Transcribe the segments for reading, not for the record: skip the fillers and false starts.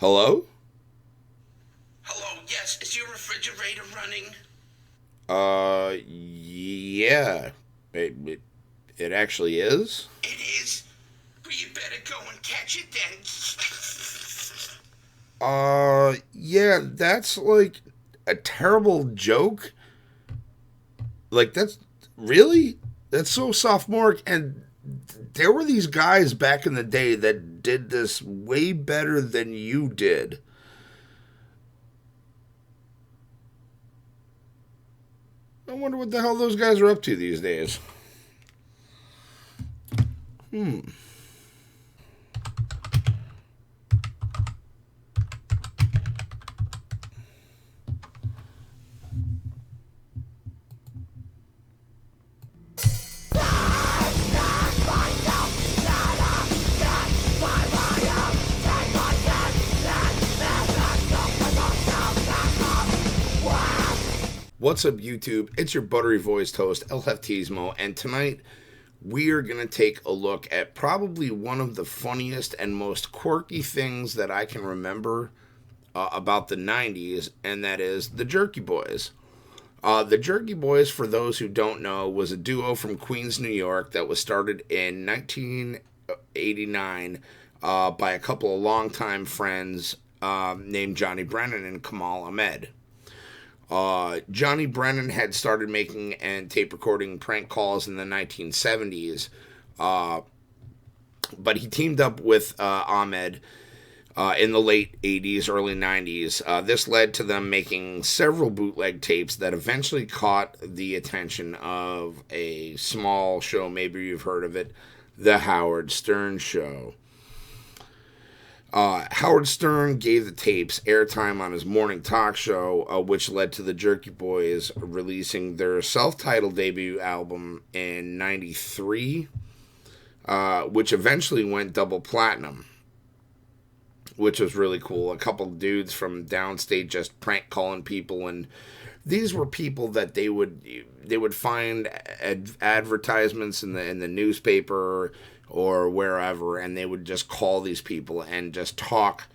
Hello? Hello, yes, is your refrigerator running? Yeah. It actually is? It is? Well, you better go and catch it then. Yeah, that's like a terrible joke. Like, that's really? That's so sophomoric. And there were these guys back in the day that did this way better than you did. I wonder what the hell those guys are up to these days. What's up, YouTube? It's your buttery voiced host, HefTV, and tonight we are going to take a look at probably one of the funniest and most quirky things that I can remember about the 90s, and that is the Jerky Boys. The Jerky Boys, for those who don't know, was a duo from Queens, New York that was started in 1989 by a couple of longtime friends named Johnny Brennan and Kamal Ahmed. Johnny Brennan had started making and tape recording prank calls in the 1970s, uh, but he teamed up with Ahmed in the late 80s, early 90s. This led to them making several bootleg tapes that eventually caught the attention of a small show, maybe you've heard of it, The Howard Stern Show. Howard Stern gave the tapes airtime on his morning talk show, which led to the Jerky Boys releasing their self-titled debut album in '93, which eventually went double platinum, which was really cool. A couple dudes from downstate just prank calling people, and these were people that they would find advertisements in the newspaper or wherever, and they would just call these people and just talk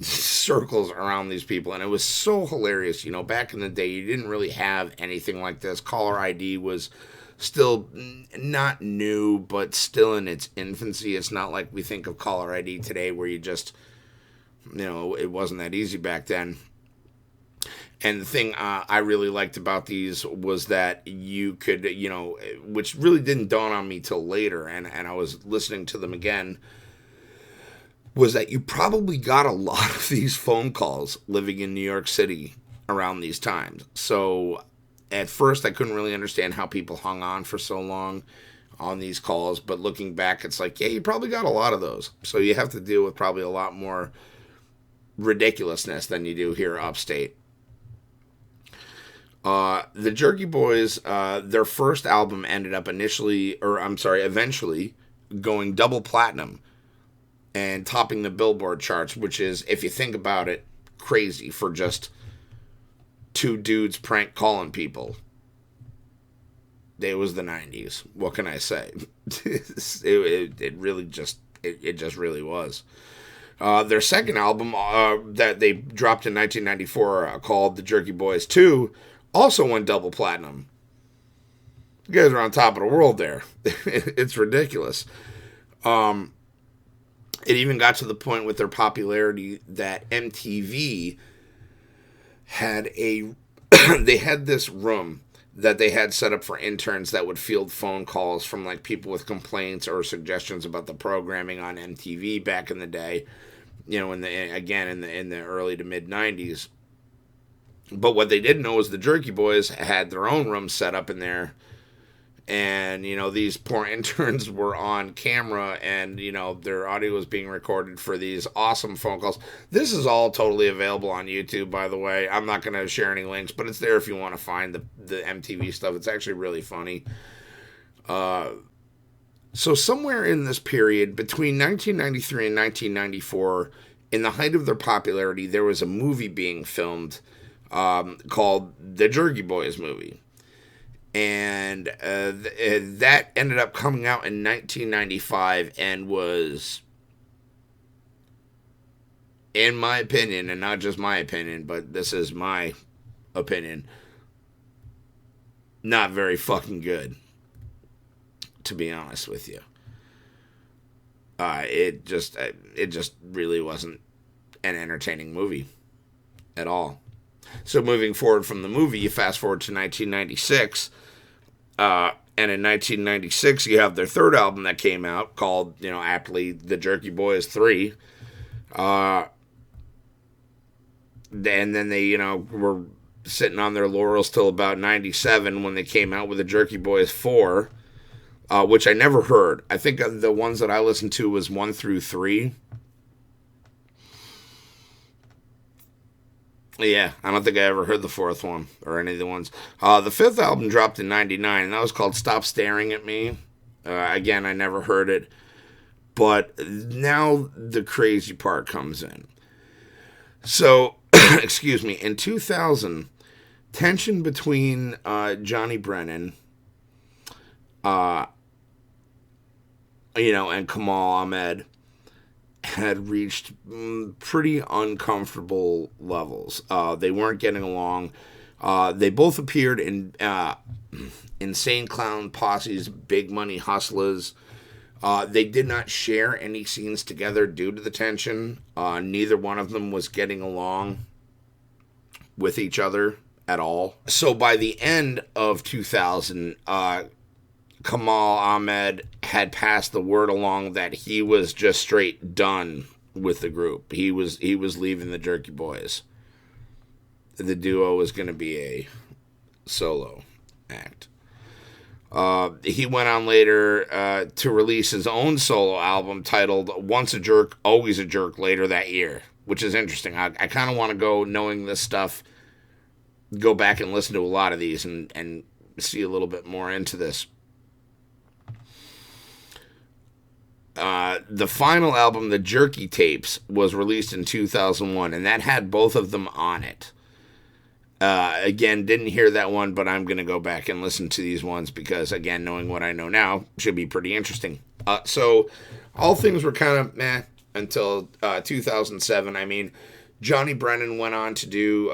circles around these people. And it was so hilarious. Back in the day, you didn't really have anything like this. Caller ID was still not new, but still in its infancy. It's not like we think of caller ID today, where you just, it wasn't that easy back then. And the thing I really liked about these was that you could, which really didn't dawn on me till later, and I was listening to them again, was that you probably got a lot of these phone calls living in New York City around these times. So at first, I couldn't really understand how people hung on for so long on these calls, but looking back, it's like, yeah, you probably got a lot of those. So you have to deal with probably a lot more ridiculously than you do here upstate. The Jerky Boys, their first album ended up eventually going double platinum and topping the Billboard charts, which is, if you think about it, crazy for just two dudes prank calling people. It was the 90s. What can I say? It really it just really was. Their second album that they dropped in 1994 called The Jerky Boys 2 also went double platinum. You guys are on top of the world there. It's ridiculous. It even got to the point with their popularity that MTV had they had this room that they had set up for interns that would field phone calls from like people with complaints or suggestions about the programming on MTV back in the day. In the early to mid '90s. But what they didn't know was the Jerky Boys had their own room set up in there. And, these poor interns were on camera, and, their audio was being recorded for these awesome phone calls. This is all totally available on YouTube, by the way. I'm not going to share any links, but it's there if you want to find the MTV stuff. It's actually really funny. So somewhere in this period, between 1993 and 1994, in the height of their popularity, there was a movie being filmed called The Jerky Boys Movie. And that ended up coming out in 1995 and was in my opinion, and not just my opinion, but this is my opinion, not very fucking good, to be honest with you. It just really wasn't an entertaining movie at all. So moving forward from the movie, you fast forward to 1996, and in 1996 you have their third album that came out called, aptly, The Jerky Boys 3. And then they, were sitting on their laurels till about 97 when they came out with The Jerky Boys 4, which I never heard. I think the ones that I listened to was 1 through 3. Yeah, I don't think I ever heard the fourth one or any of the ones. The fifth album dropped in 99, and that was called Stop Staring at Me. Again, I never heard it. But now the crazy part comes in. So, excuse me, in 2000, tension between Johnny Brennan, and Kamal Ahmed had reached pretty uncomfortable levels. They weren't getting along. They both appeared in Insane Clown Posse's Big Money Hustlers. They did not share any scenes together due to the tension. Neither one of them was getting along with each other at all. So by the end of 2000, Kamal Ahmed had passed the word along that he was just straight done with the group. He was leaving the Jerky Boys. The duo was going to be a solo act. He went on later to release his own solo album titled Once a Jerk, Always a Jerk later that year, which is interesting. I kind of want to go, knowing this stuff, go back and listen to a lot of these and see a little bit more into this. The final album, The Jerky Tapes, was released in 2001, and that had both of them on it. Again, didn't hear that one, but I'm going to go back and listen to these ones because, again, knowing what I know now, should be pretty interesting. So, all things were kind of meh until 2007. I mean, Johnny Brennan went on to do,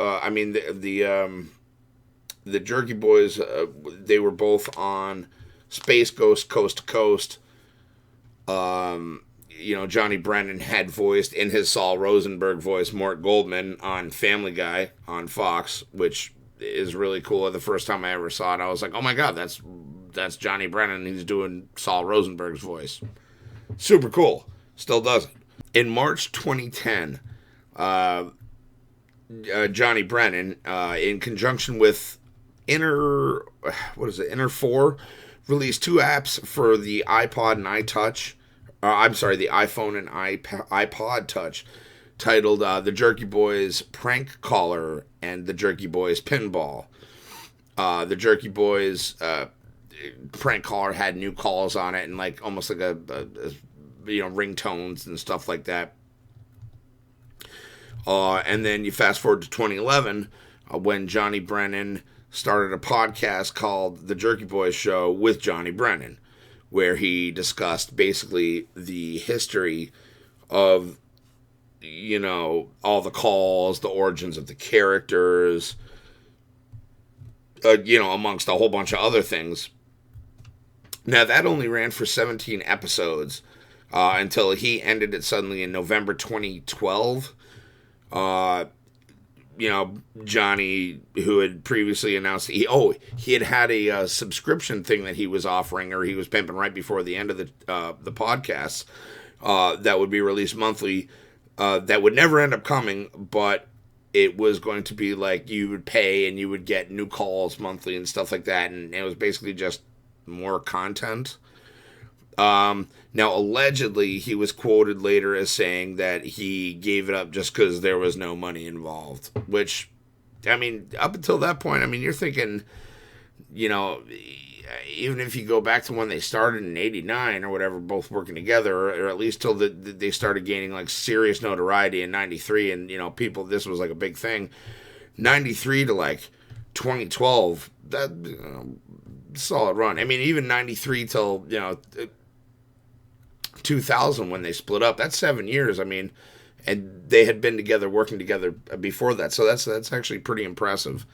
the Jerky Boys, they were both on Space Ghost Coast to Coast. Johnny Brennan had voiced, in his Saul Rosenberg voice, Mort Goldman on Family Guy on Fox, which is really cool. The first time I ever saw it, I was like, oh my god, that's Johnny Brennan. He's doing Saul Rosenberg's voice. Super cool. Still does it. In March 2010, Johnny Brennan, in conjunction with Inner 4, released 2 apps for the iPod and iTouch. The iPhone and iPod Touch, titled The Jerky Boys Prank Caller and The Jerky Boys Pinball. The Jerky Boys Prank Caller had new calls on it and almost like a ringtones and stuff like that. And then you fast forward to 2011, when Johnny Brennan started a podcast called The Jerky Boys Show with Johnny Brennan, where he discussed basically the history of, all the calls, the origins of the characters, amongst a whole bunch of other things. Now, that only ran for 17 episodes until he ended it suddenly in November 2012. Johnny, who had previously announced he had a subscription thing that he was offering, or he was pimping right before the end of the podcasts, that would be released monthly, that would never end up coming, but it was going to be like you would pay and you would get new calls monthly and stuff like that, and it was basically just more content. Now, allegedly, he was quoted later as saying that he gave it up just because there was no money involved. Which, up until that point, you're thinking, even if you go back to when they started in 89 or whatever, both working together, or at least till they started gaining, serious notoriety in 93, and, people, this was, a big thing. 93 to, 2012, that, solid run. Even 93 till, 2000 when they split up, that's 7 years. And they had been together, working together before that. So that's actually pretty impressive,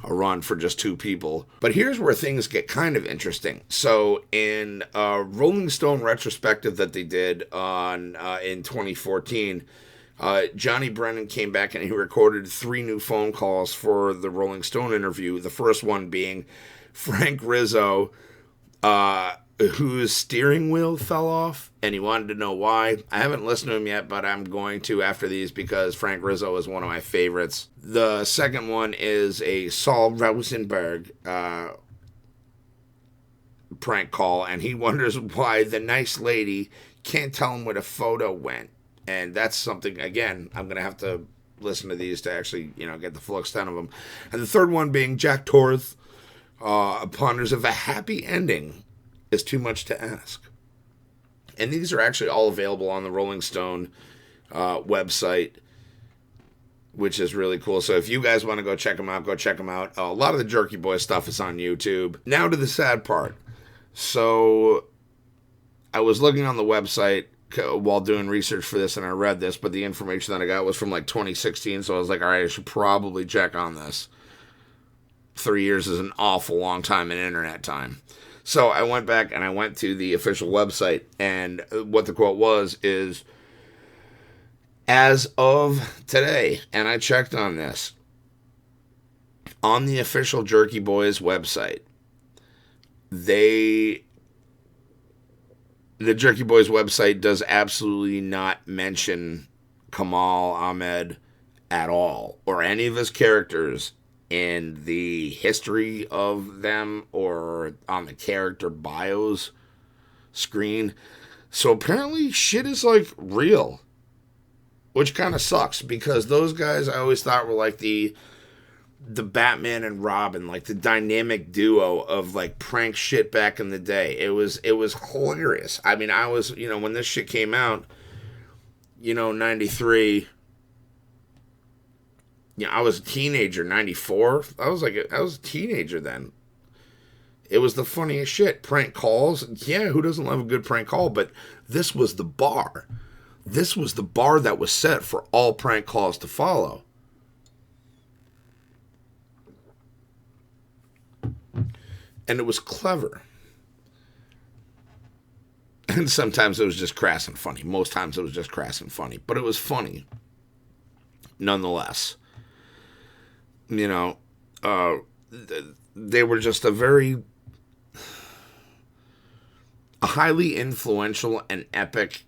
a run for just two people. But here's where things get kind of interesting. So in a Rolling Stone retrospective that they did on in 2014, Johnny Brennan came back and he recorded 3 new phone calls for the Rolling Stone interview. The first one being Frank Rizzo, whose steering wheel fell off, and he wanted to know why. I haven't listened to him yet, but I'm going to after these because Frank Rizzo is one of my favorites. The second one is a Saul Rosenberg prank call, and he wonders why the nice lady can't tell him where the photo went. And that's something, again, I'm going to have to listen to these to actually, get the full extent of them. And the third one being Jack Torth ponders if a happy ending is too much to ask. And these are actually all available on the Rolling Stone website, which is really cool. So if you guys want to go check them out, go check them out. A lot of the Jerky Boys stuff is on YouTube. Now to the sad part. So I was looking on the website while doing research for this, and I read this, but the information that I got was from like 2016, so I was like, all right, I should probably check on this. 3 years is an awful long time in internet time. So I went back and I went to the official website, and what the quote is, as of today, and I checked on this, on the official Jerky Boys website, the Jerky Boys website does absolutely not mention Kamal Ahmed at all, or any of his characters in the history of them or on the character bios screen. So apparently shit is like real, which kind of sucks because those guys I always thought were like the Batman and Robin, like the dynamic duo of like prank shit back in the day. It was hilarious. I mean, I was, when this shit came out, 93, I was a teenager, 94. I was a teenager then. It was the funniest shit. Prank calls. Yeah, who doesn't love a good prank call? But this was the bar. This was the bar that was set for all prank calls to follow. And it was clever. And sometimes it was just crass and funny. Most times it was just crass and funny. But it was funny. Nonetheless. They were just a highly influential and epic,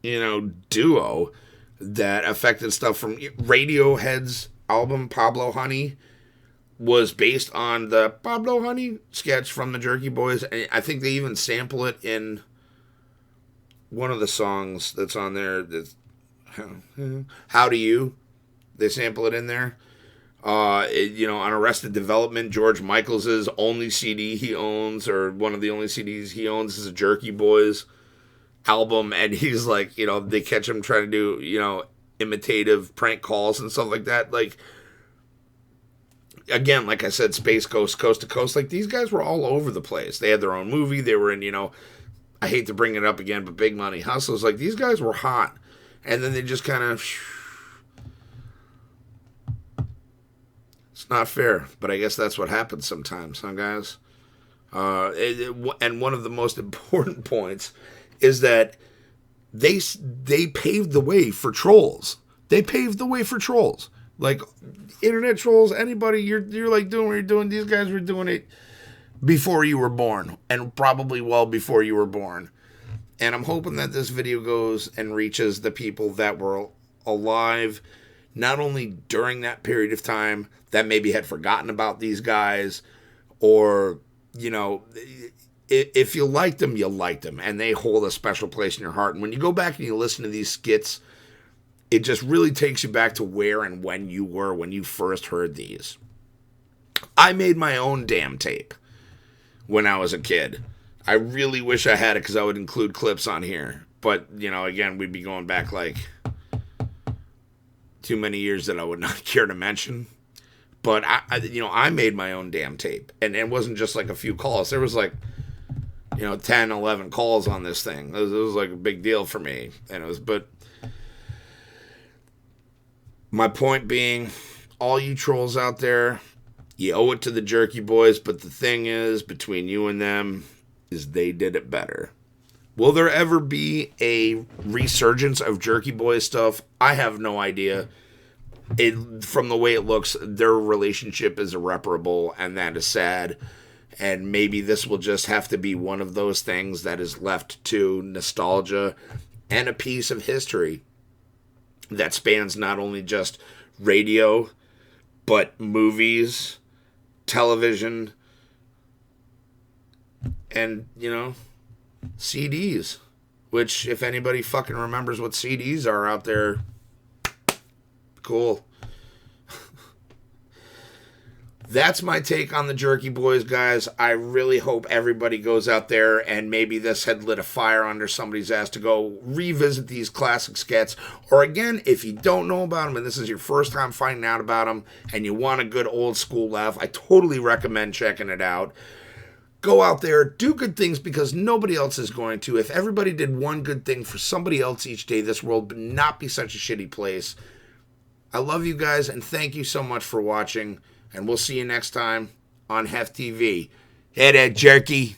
duo that affected stuff from Radiohead's album Pablo Honey was based on the Pablo Honey sketch from the Jerky Boys. And I think they even sample it in one of the songs that's on there. That's, How Do You? They sample it in there. On Arrested Development, George Michael's only CD he owns, or one of the only CDs he owns, is a Jerky Boys album. And he's like, they catch him trying to do, imitative prank calls and stuff like that. Like, again, like I said, Space Ghost, Coast to Coast. Like, these guys were all over the place. They had their own movie. They were in, I hate to bring it up again, but Big Money Hustlers. Like, these guys were hot. And then they just kind of... It's not fair, but I guess that's what happens sometimes, huh, guys? And one of the most important points is that they paved the way for trolls. They paved the way for trolls. Like, internet trolls, anybody, you're like doing what you're doing. These guys were doing it before you were born, and probably well before you were born. And I'm hoping that this video goes and reaches the people that were alive, not only during that period of time, that maybe had forgotten about these guys, or, if you liked them, you liked them, and they hold a special place in your heart. And when you go back and you listen to these skits, it just really takes you back to where and when you were when you first heard these. I made my own damn tape when I was a kid. I really wish I had it because I would include clips on here. But, again, we'd be going back like too many years that I would not care to mention. But I made my own damn tape, and it wasn't just like a few calls. There was like 10, 11 calls on this thing. It was like a big deal for me. But my point being, all you trolls out there, you owe it to the Jerky Boys, but the thing is, between you and them, is they did it better. Will there ever be a resurgence of Jerky Boys stuff? I have no idea. From the way it looks, their relationship is irreparable, and that is sad. And maybe this will just have to be one of those things that is left to nostalgia and a piece of history that spans not only just radio, but movies, television, and, CDs. Which, if anybody fucking remembers what CDs are out there, cool. That's my take on the Jerky Boys, guys. I really hope everybody goes out there, and maybe this had lit a fire under somebody's ass to go revisit these classic skets. Or again, if you don't know about them and this is your first time finding out about them and you want a good old school laugh, I totally recommend checking it out. Go out there, do good things because nobody else is going to. If everybody did one good thing for somebody else each day, this world would not be such a shitty place. I love you guys, and thank you so much for watching. And we'll see you next time on HefTV. Hey there, Jerky.